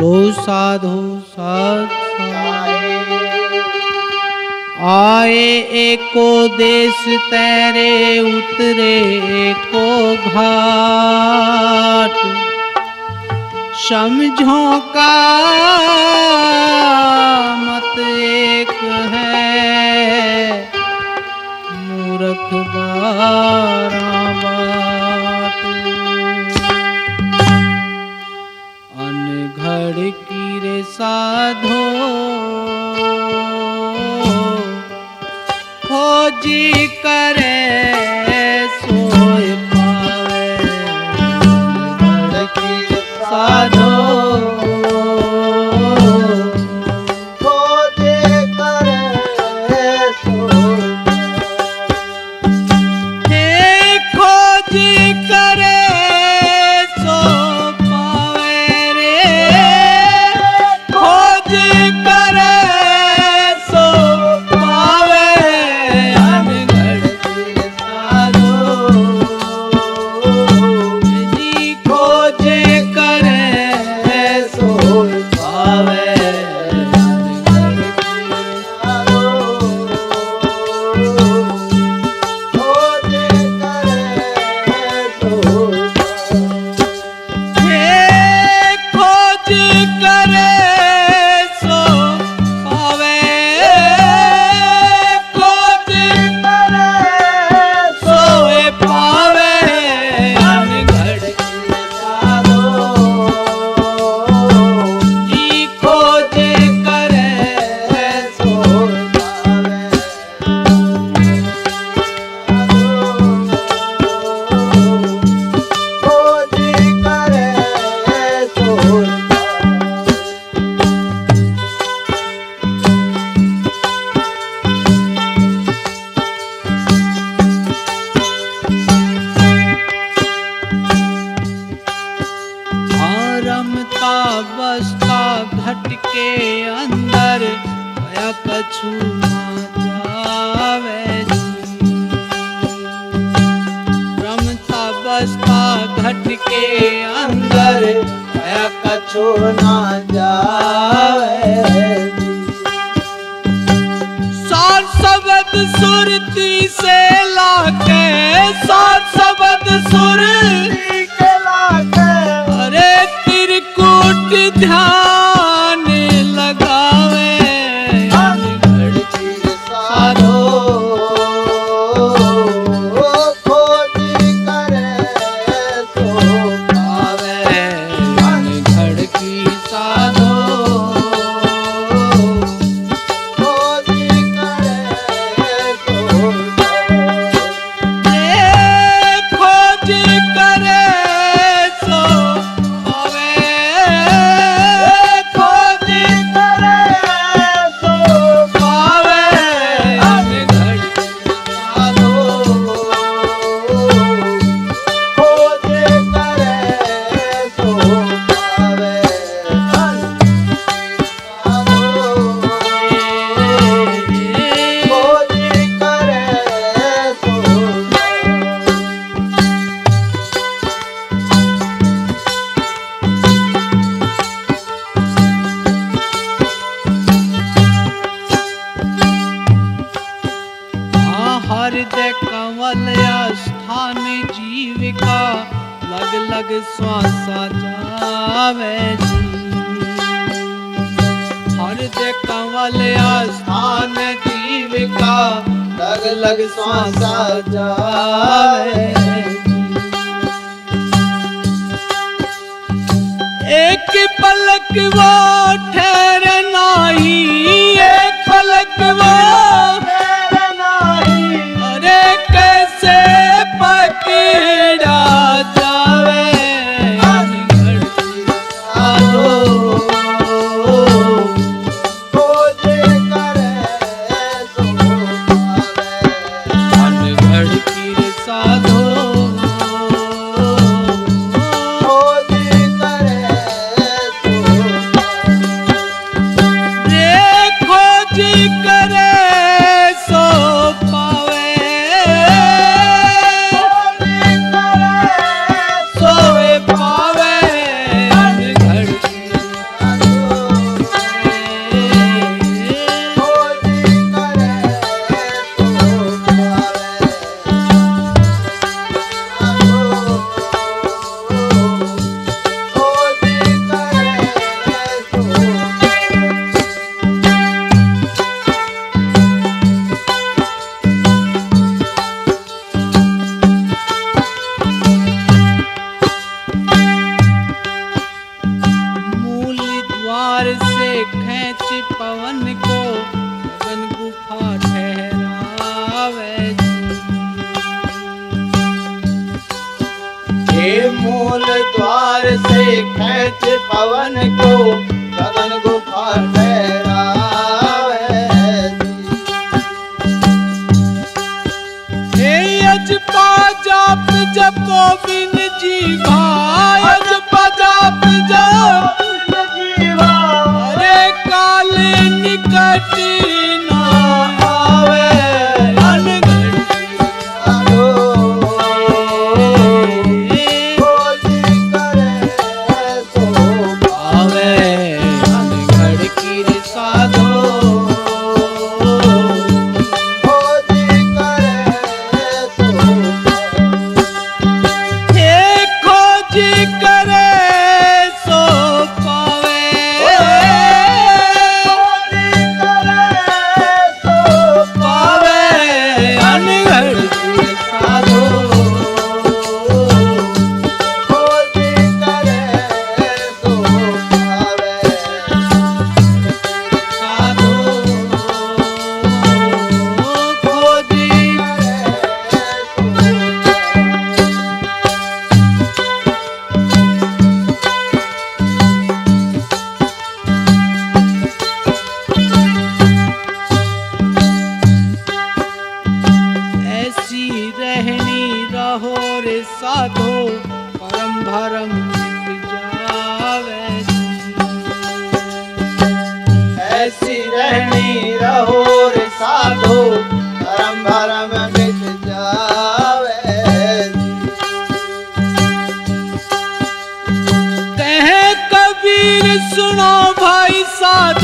लो साधु साध आए एको देश तेरे उतरे एको घाट समझो का मत एक है मूर्ख बारह बाट अनघड़ की रे साधो खोजी करे सोए पावे अनघड़ की साधो बसता घट के अंदर भया कछु ना जावे रमता बसता घट के अंदर भया कछु ना जावे सात शब्द सुरती से लाके सात शब्द सुरती के लाके अरे त्रिकूट ध्यान लगावे अनघड़ की साधो खोजी करे सो पावे अनघड़ की साधो खोजी करे सो खोजी करे हृदय कंवल स्थान जीविका लग लग श्वासा जावे हृदय कंवल स्थान जीविका लग लग श्वासा जावे एक पलक वो ठहर नाही एक पलक वो पकड़ा जावे अनघड़ की साधो खोजे करे सो पावे अनघड़ की साधो खोजे करे सो द्वार से खींच पवन को गगन गुफा ठहरावे। हे मूल द्वार से खींच पवन को गगन गुफा ठहरावे। हे अजपा जाप जपो बिन जीवा, अजपा जाप जप जीवा अरे काल निकट ना आवे। साधो परम भरम मिट जावे। ऐसी रहनी रहो रे साधो परम भरम मिट जावे। कहे कबीर सुनो भाई साधो